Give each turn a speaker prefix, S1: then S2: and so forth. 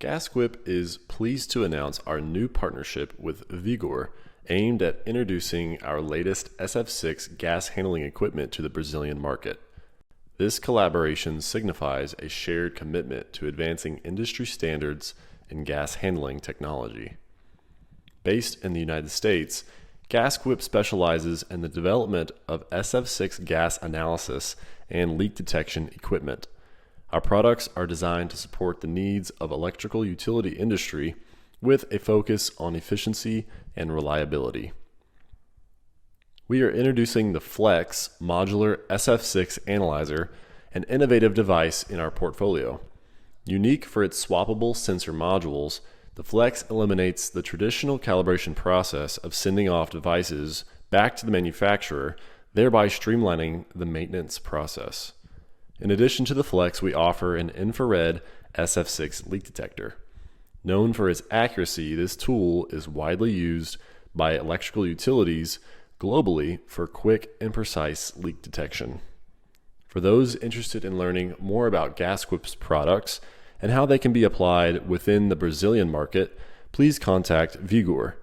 S1: Gasquip is pleased to announce our new partnership with Vegoor, aimed at introducing our latest SF6 gas handling equipment to the Brazilian market. This collaboration signifies a shared commitment to advancing industry standards in gas handling technology. Based in the United States, Gasquip specializes in the development of SF6 gas analysis and leak detection equipment. Our products are designed to support the needs of electrical utility industry with a focus on efficiency and reliability. We are introducing the Flex Modular SF6 Analyzer, an innovative device in our portfolio. Unique for its swappable sensor modules, the Flex eliminates the traditional calibration process of sending off devices back to the manufacturer, thereby streamlining the maintenance process. In addition to the Flex, we offer an infrared SF6 leak detector. Known for its accuracy, this tool is widely used by electrical utilities globally for quick and precise leak detection. For those interested in learning more about Gasquip's products and how they can be applied within the Brazilian market, please contact Vegoor